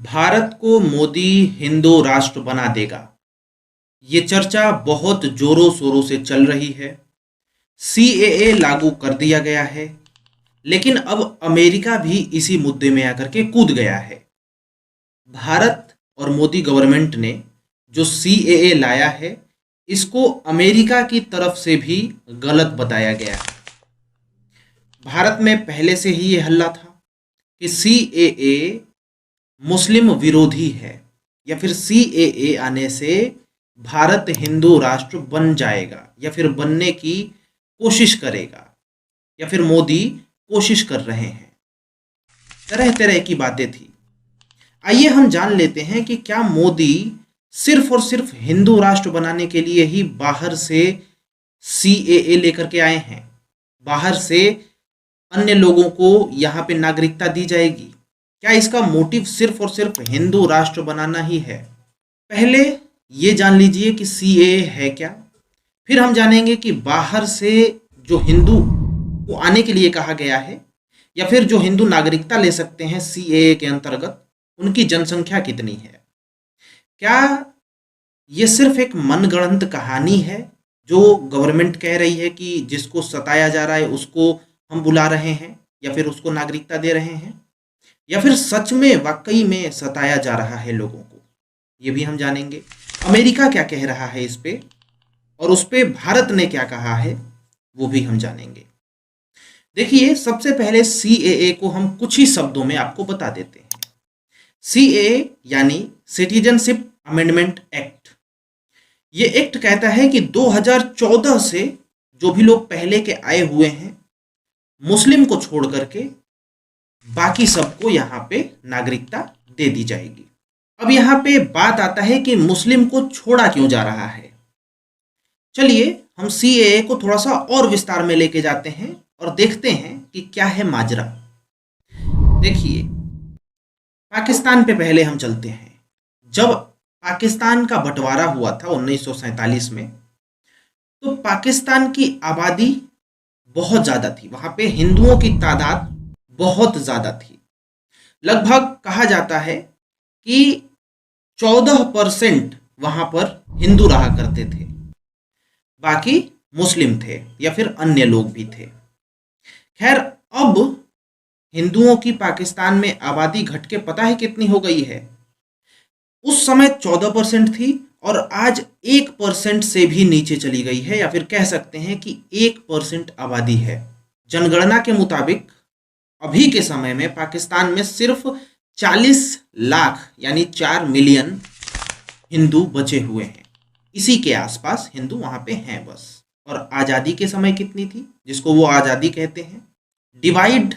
भारत को मोदी हिंदू राष्ट्र बना देगा। ये चर्चा बहुत जोरों शोरों से चल रही है। सीएए लागू कर दिया गया है, लेकिन अब अमेरिका भी इसी मुद्दे में आकर के कूद गया है। भारत और मोदी गवर्नमेंट ने जो सीएए लाया है, इसको अमेरिका की तरफ से भी गलत बताया गया है। भारत में पहले से ही ये हल्ला था कि सीएए मुस्लिम विरोधी है, या फिर सीएए आने से भारत हिंदू राष्ट्र बन जाएगा या फिर बनने की कोशिश करेगा, या फिर मोदी कोशिश कर रहे हैं। तरह तरह की बातें थी। आइए हम जान लेते हैं कि क्या मोदी सिर्फ और सिर्फ हिंदू राष्ट्र बनाने के लिए ही बाहर से सीएए लेकर के आए हैं। बाहर से अन्य लोगों को यहाँ पे नागरिकता दी जाएगी। क्या इसका मोटिव सिर्फ और सिर्फ हिंदू राष्ट्र बनाना ही है? पहले ये जान लीजिए कि सीएए है क्या, फिर हम जानेंगे कि बाहर से जो हिंदू को आने के लिए कहा गया है, या फिर जो हिंदू नागरिकता ले सकते हैं सीएए के अंतर्गत, उनकी जनसंख्या कितनी है। क्या ये सिर्फ एक मनगढ़ंत कहानी है जो गवर्नमेंट कह रही है कि जिसको सताया जा रहा है उसको हम बुला रहे हैं या फिर उसको नागरिकता दे रहे हैं, या फिर सच में वाकई में सताया जा रहा है लोगों को? ये भी हम जानेंगे। अमेरिका क्या कह रहा है इस पे, और उस पे भारत ने क्या कहा है, वो भी हम जानेंगे। देखिए, सबसे पहले सीएए को हम कुछ ही शब्दों में आपको बता देते हैं। सीएए यानी सिटीजनशिप अमेंडमेंट एक्ट। ये एक्ट कहता है कि 2014 से जो भी लोग पहले के आए हुए हैं, मुस्लिम को छोड़ करके बाकी सबको यहाँ पे नागरिकता दे दी जाएगी। अब यहाँ पे बात आता है कि मुस्लिम को छोड़ा क्यों जा रहा है। चलिए हम सीएए को थोड़ा सा और विस्तार में लेके जाते हैं और देखते हैं कि क्या है माजरा। देखिए, पाकिस्तान पे पहले हम चलते हैं। जब पाकिस्तान का बंटवारा हुआ था 1947 में, तो पाकिस्तान की आबादी बहुत ज़्यादा थी। वहाँ पे हिंदुओं की तादाद बहुत ज़्यादा थी। लगभग कहा जाता है कि 14% वहाँ पर हिंदू रहा करते थे, बाकी मुस्लिम थे या फिर अन्य लोग भी थे। खैर, अब हिंदुओं की पाकिस्तान में आबादी घट के पता है कितनी हो गई है? उस समय 14% थी और आज 1% से भी नीचे चली गई है, या फिर कह सकते हैं कि 1% आबादी है। जनगणना के मुताबिक अभी के समय में पाकिस्तान में सिर्फ 40 लाख यानी 4 मिलियन हिंदू बचे हुए हैं। इसी के आसपास हिंदू वहाँ पे हैं बस। और आज़ादी के समय कितनी थी, जिसको वो आज़ादी कहते हैं, डिवाइड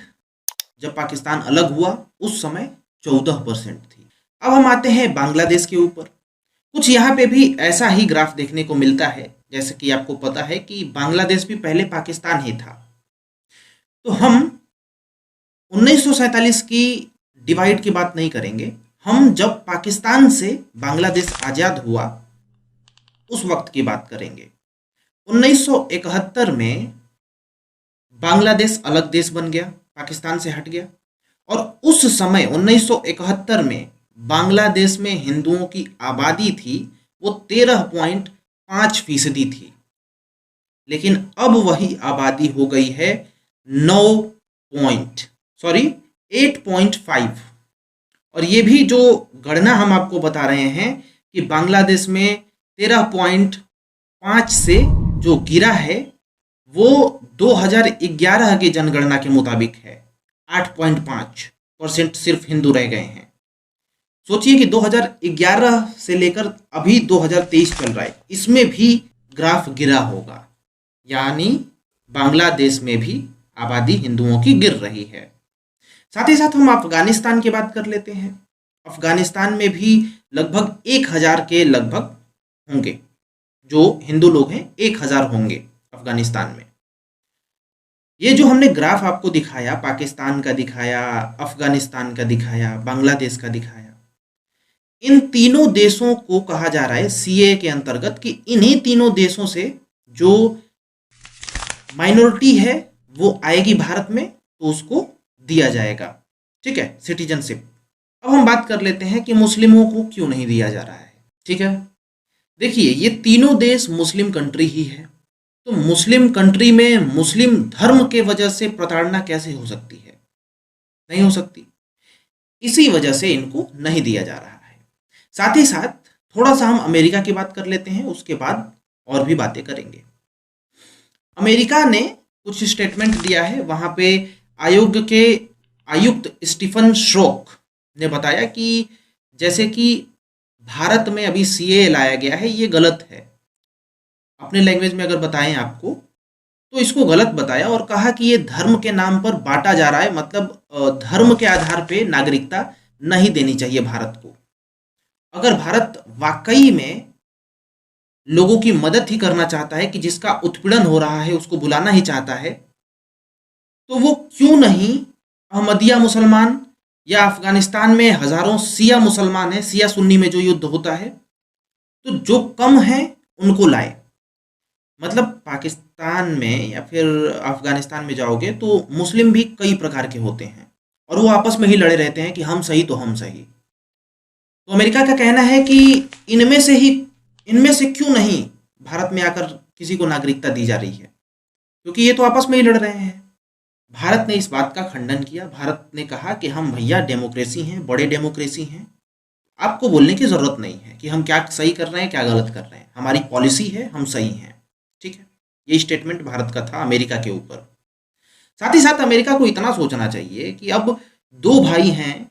जब पाकिस्तान अलग हुआ उस समय 14% थी। अब हम आते हैं बांग्लादेश के ऊपर। कुछ यहाँ पे भी ऐसा ही ग्राफ देखने को मिलता है। जैसे कि आपको पता है कि बांग्लादेश भी पहले पाकिस्तान ही था। तो हम 1947 की डिवाइड की बात नहीं करेंगे। हम जब पाकिस्तान से बांग्लादेश आज़ाद हुआ उस वक्त की बात करेंगे। 1971 में बांग्लादेश अलग देश बन गया, पाकिस्तान से हट गया। और उस समय 1971 में बांग्लादेश में हिंदुओं की आबादी थी वो 13.5% थी। लेकिन अब वही आबादी हो गई है 8.5। और ये भी जो गणना हम आपको बता रहे हैं कि बांग्लादेश में 13.5 से जो गिरा है वो 2011 की जनगणना के मुताबिक है। 8.5% सिर्फ हिंदू रह गए हैं। सोचिए कि 2011 से लेकर अभी 2023 चल रहा है, इसमें भी ग्राफ गिरा होगा, यानी बांग्लादेश में भी आबादी हिंदुओं की गिर रही है। साथ ही साथ हम अफगानिस्तान की बात कर लेते हैं। अफगानिस्तान में भी लगभग 1000 के लगभग होंगे जो हिंदू लोग हैं। 1000 होंगे अफगानिस्तान में। ये जो हमने ग्राफ आपको दिखाया, पाकिस्तान का दिखाया, अफगानिस्तान का दिखाया, बांग्लादेश का दिखाया, इन तीनों देशों को कहा जा रहा है सीए के अंतर्गत कि इन्हीं तीनों देशों से जो माइनॉरिटी है वो आएगी भारत में तो उसको दिया जाएगा, ठीक है, सिटीजनशिप। अब हम बात कर लेते हैं कि मुस्लिमों को क्यों नहीं दिया जा रहा है। ठीक है, देखिए ये तीनों देश मुस्लिम कंट्री ही है, तो मुस्लिम कंट्री में मुस्लिम धर्म के वजह से प्रताड़ना कैसे हो सकती है? नहीं हो सकती। इसी वजह से इनको नहीं दिया जा रहा है। साथ ही साथ थोड़ा सा हम अमेरिका की बात कर लेते हैं, उसके बाद और भी बातें करेंगे। अमेरिका ने कुछ स्टेटमेंट दिया है, वहां पे आयोग के आयुक्त स्टीफन श्रोक ने बताया कि जैसे कि भारत में अभी सीए लाया गया है, ये गलत है। अपने लैंग्वेज में अगर बताएं आपको तो इसको गलत बताया और कहा कि ये धर्म के नाम पर बांटा जा रहा है, मतलब धर्म के आधार पे नागरिकता नहीं देनी चाहिए भारत को। अगर भारत वाकई में लोगों की मदद ही करना चाहता है, कि जिसका उत्पीड़न हो रहा है उसको बुलाना ही चाहता है, तो वो क्यों नहीं अहमदिया मुसलमान या अफगानिस्तान में हजारों सिया मुसलमान हैं, सिया सुन्नी में जो युद्ध होता है, तो जो कम है उनको लाए। मतलब पाकिस्तान में या फिर अफगानिस्तान में जाओगे तो मुस्लिम भी कई प्रकार के होते हैं और वो आपस में ही लड़े रहते हैं कि हम सही तो हम सही। तो अमेरिका का कहना है कि इनमें से क्यों नहीं भारत में आकर किसी को नागरिकता दी जा रही है, क्योंकि ये तो आपस में ही लड़ रहे हैं। भारत ने इस बात का खंडन किया। भारत ने कहा कि हम भैया डेमोक्रेसी हैं, बड़े डेमोक्रेसी हैं, आपको बोलने की ज़रूरत नहीं है कि हम क्या सही कर रहे हैं क्या गलत कर रहे हैं, हमारी पॉलिसी है, हम सही हैं। ठीक है, ये स्टेटमेंट भारत का था अमेरिका के ऊपर। साथ ही साथ अमेरिका को इतना सोचना चाहिए कि अब दो भाई हैं,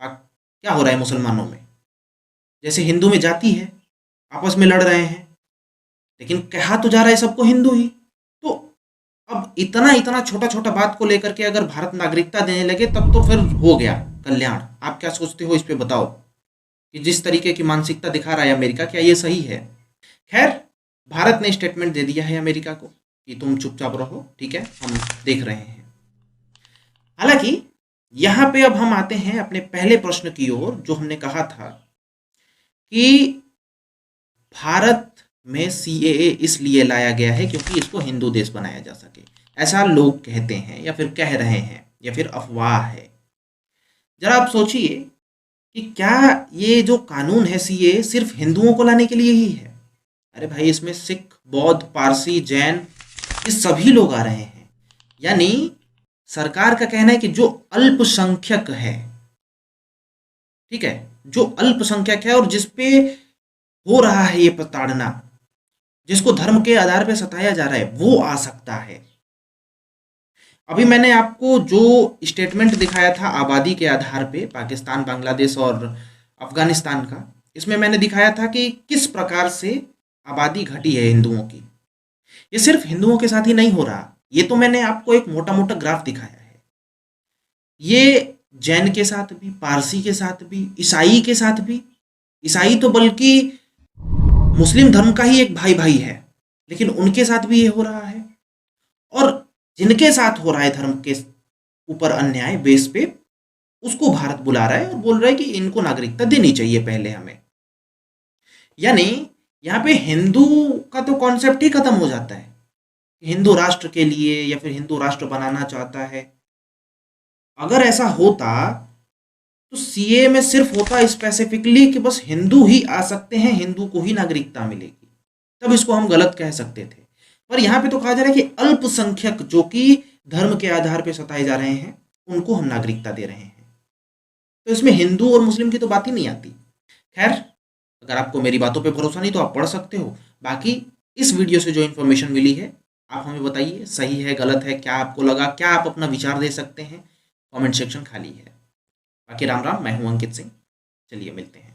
क्या हो रहा है मुसलमानों में, जैसे हिंदू में जाति है, आपस में लड़ रहे हैं, लेकिन कहा तो जा रहा है सबको हिंदू ही। तो अब इतना इतना छोटा छोटा बात को लेकर के अगर भारत नागरिकता देने लगे तब तो फिर हो गया कल्याण। आप क्या सोचते हो इस पे बताओ, कि जिस तरीके की मानसिकता दिखा रहा है अमेरिका, क्या ये सही है? खैर, भारत ने स्टेटमेंट दे दिया है अमेरिका को कि तुम चुपचाप रहो, ठीक है, हम देख रहे हैं। हालांकि यहां पे अब हम आते हैं अपने पहले प्रश्न की ओर, जो हमने कहा था कि भारत में सीएए इसलिए लाया गया है क्योंकि इसको हिंदू देश बनाया जा सके, ऐसा लोग कहते हैं या फिर कह रहे हैं या फिर अफवाह है। जरा आप सोचिए कि क्या ये जो कानून है सीएए सिर्फ हिंदुओं को लाने के लिए ही है? अरे भाई, इसमें सिख, बौद्ध, पारसी, जैन, ये सभी लोग आ रहे हैं। यानी सरकार का कहना है कि जो अल्पसंख्यक है, ठीक है, जो अल्पसंख्यक है और जिसपे हो रहा है ये प्रताड़ना, जिसको धर्म के आधार पे सताया जा रहा है, वो आ सकता है। अभी मैंने आपको जो स्टेटमेंट दिखाया था आबादी के आधार पे, पाकिस्तान, बांग्लादेश और अफगानिस्तान का, इसमें मैंने दिखाया था कि किस प्रकार से आबादी घटी है हिंदुओं की। ये सिर्फ हिंदुओं के साथ ही नहीं हो रहा, ये तो मैंने आपको एक मोटा मोटा ग्राफ दिखाया है। ये जैन के साथ भी, पारसी के साथ भी, ईसाई के साथ भी। ईसाई तो बल्कि मुस्लिम धर्म का ही एक भाई भाई है, लेकिन उनके साथ भी ये हो रहा है। और जिनके साथ हो रहा है धर्म के ऊपर अन्याय बेस पे, उसको भारत बुला रहा है और बोल रहा है कि इनको नागरिकता देनी चाहिए पहले हमें। यानी यहाँ पे हिंदू का तो कॉन्सेप्ट ही खत्म हो जाता है। हिंदू राष्ट्र के लिए या फिर हिंदू राष्ट्र बनाना चाहता है। अगर ऐसा होता तो सीए में सिर्फ होता स्पेसिफिकली कि बस हिंदू ही आ सकते हैं, हिंदू को ही नागरिकता मिलेगी, तब इसको हम गलत कह सकते थे। पर यहाँ पे तो कहा जा रहा है कि अल्पसंख्यक जो कि धर्म के आधार पे सताए जा रहे हैं, उनको हम नागरिकता दे रहे हैं। तो इसमें हिंदू और मुस्लिम की तो बात ही नहीं आती। खैर, अगर आपको मेरी बातों पे भरोसा नहीं तो आप पढ़ सकते हो। बाकी इस वीडियो से जो इन्फॉर्मेशन मिली है आप हमें बताइए, सही है गलत है, क्या आपको लगा, क्या आप अपना विचार दे सकते हैं। कमेंट सेक्शन खाली है। बाकी राम राम, मैं हूं अंकित सिंह, चलिए मिलते हैं।